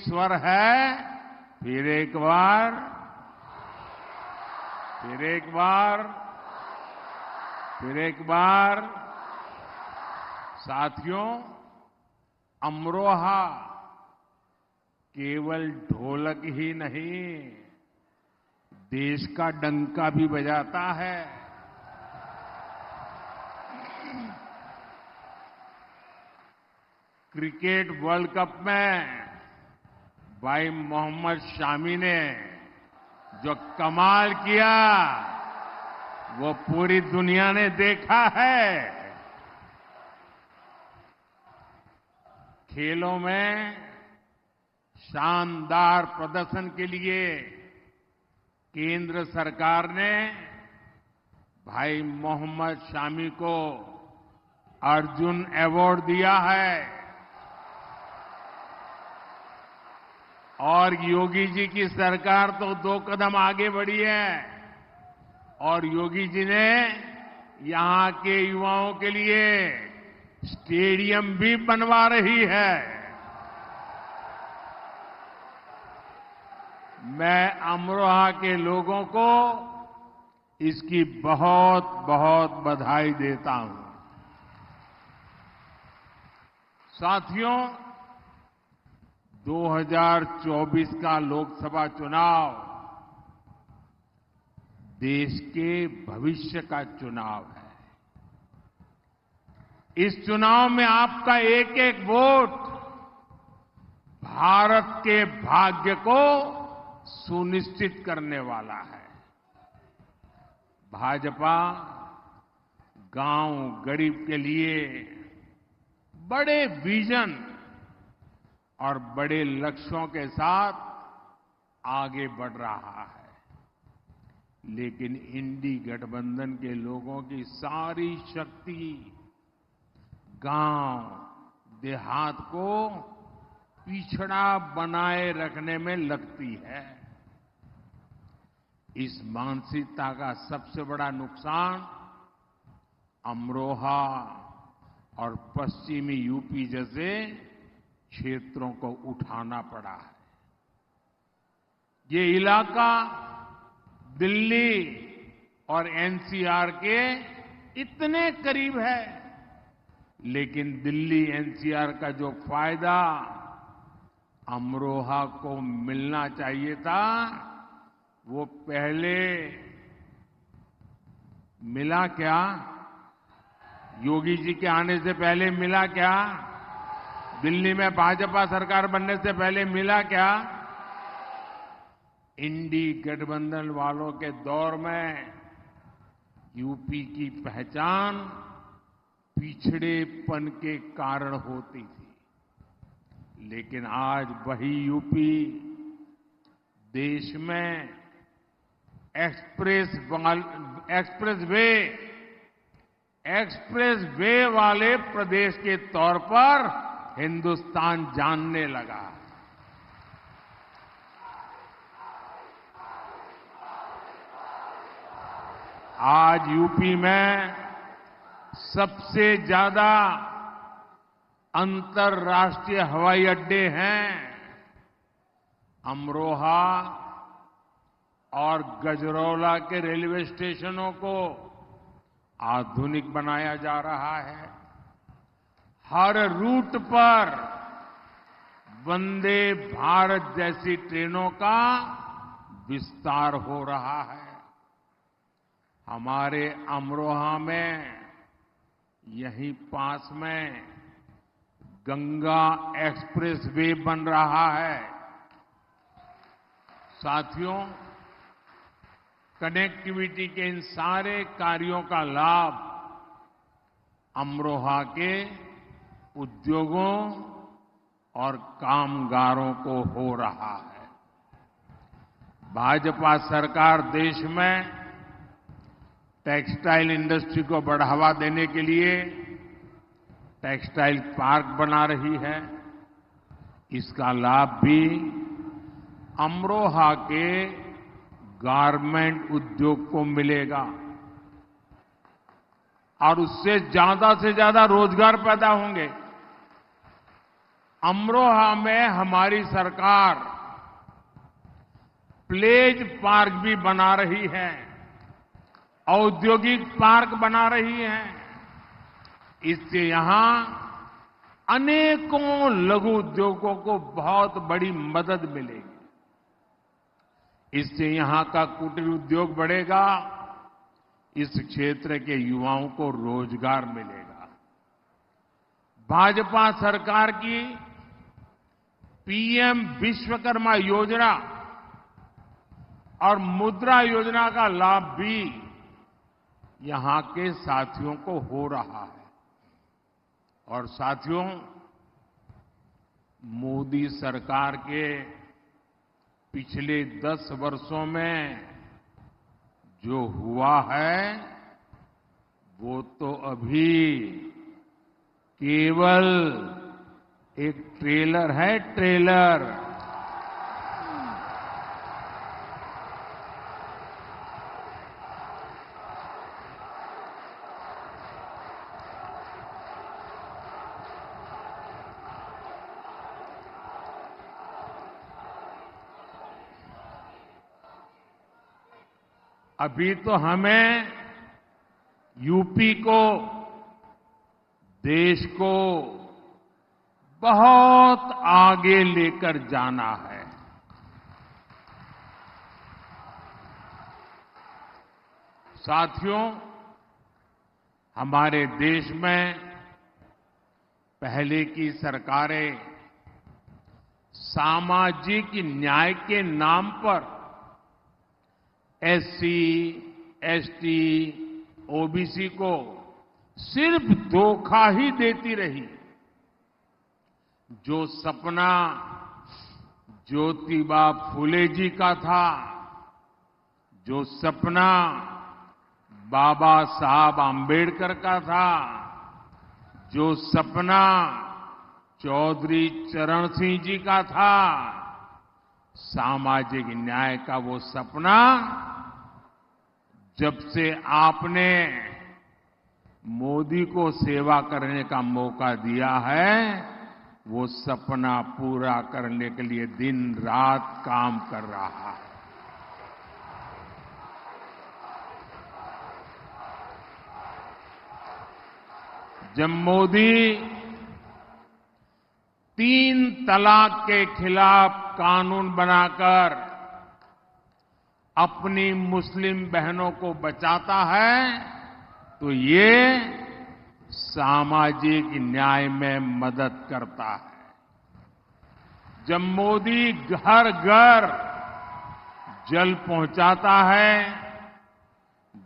स्वर है, फिर एक बार, फिर एक बार, फिर एक बार। साथियों, अमरोहा केवल ढोलक ही नहीं, देश का डंका भी बजाता है। क्रिकेट वर्ल्ड कप में भाई मोहम्मद शामी ने जो कमाल किया, वो पूरी दुनिया ने देखा है। खेलों में शानदार प्रदर्शन के लिए केंद्र सरकार ने भाई मोहम्मद शामी को अर्जुन अवार्ड दिया है और योगी जी की सरकार तो 2 कदम आगे बढ़ी है और योगी जी ने यहां के युवाओं के लिए स्टेडियम भी बनवा रही है। मैं अमरोहा के लोगों को इसकी बहुत बहुत बधाई देता हूं। साथियों, 2024 का लोकसभा चुनाव देश के भविष्य का चुनाव है। इस चुनाव में आपका एक एक वोट भारत के भाग्य को सुनिश्चित करने वाला है। भाजपा गांव गरीब के लिए बड़े विजन और बड़े लक्ष्यों के साथ आगे बढ़ रहा है, लेकिन इंडी गठबंधन के लोगों की सारी शक्ति गांव देहात को पिछड़ा बनाए रखने में लगती है। इस मानसिकता का सबसे बड़ा नुकसान अमरोहा और पश्चिमी यूपी जैसे क्षेत्रों को उठाना पड़ा है। ये इलाका दिल्ली और एनसीआर के इतने करीब है, लेकिन दिल्ली एनसीआर का जो फायदा अमरोहा को मिलना चाहिए था, वो पहले मिला क्या? योगी जी के आने से पहले मिला क्या? दिल्ली में भाजपा सरकार बनने से पहले मिला क्या? इंडी गठबंधन वालों के दौर में यूपी की पहचान पिछड़ेपन के कारण होती थी, लेकिन आज वही यूपी देश में एक्सप्रेस वे वाले प्रदेश के तौर पर हिंदुस्तान जानने लगा। आज यूपी में सबसे ज्यादा अंतर्राष्ट्रीय हवाई अड्डे हैं। अमरोहा और गजरौला के रेलवे स्टेशनों को आधुनिक बनाया जा रहा है। हर रूट पर वंदे भारत जैसी ट्रेनों का विस्तार हो रहा है। हमारे अमरोहा में यहीं पास में गंगा एक्सप्रेस वे बन रहा है। साथियों, कनेक्टिविटी के इन सारे कार्यों का लाभ अमरोहा के उद्योगों और कामगारों को हो रहा है। भाजपा सरकार देश में टेक्सटाइल इंडस्ट्री को बढ़ावा देने के लिए टेक्सटाइल पार्क बना रही है। इसका लाभ भी अमरोहा के गारमेंट उद्योग को मिलेगा और उससे ज्यादा से ज्यादा रोजगार पैदा होंगे। अमरोहा में हमारी सरकार प्लेज पार्क भी बना रही है, औद्योगिक पार्क बना रही है। इससे यहां अनेकों लघु उद्योगों को बहुत बड़ी मदद मिलेगी। इससे यहां का कुटीर उद्योग बढ़ेगा, इस क्षेत्र के युवाओं को रोजगार मिलेगा। भाजपा सरकार की पीएम विश्वकर्मा योजना और मुद्रा योजना का लाभ भी यहां के साथियों को हो रहा है। और साथियों, मोदी सरकार के पिछले 10 वर्षों में जो हुआ है वो तो अभी केवल एक ट्रेलर है, ट्रेलर। अभी तो हमें यूपी को, देश को बहुत आगे लेकर जाना है। साथियों, हमारे देश में पहले की सरकारें सामाजिक न्याय के नाम पर एससी, एसटी, ओबीसी को सिर्फ धोखा ही देती रही। जो सपना ज्योतिबा फुले जी का था, जो सपना बाबा साहब आंबेडकर का था, जो सपना चौधरी चरण सिंह जी का था, सामाजिक न्याय का वो सपना जब से आपने मोदी को सेवा करने का मौका दिया है, वो सपना पूरा करने के लिए दिन रात काम कर रहा है। जब मोदी 3 तलाक के खिलाफ कानून बनाकर अपनी मुस्लिम बहनों को बचाता है, तो ये सामाजिक न्याय में मदद करता है। जब मोदी घर घर जल पहुंचाता है,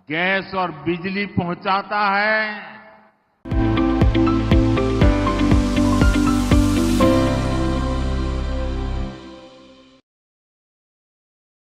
गैस और बिजली पहुंचाता है,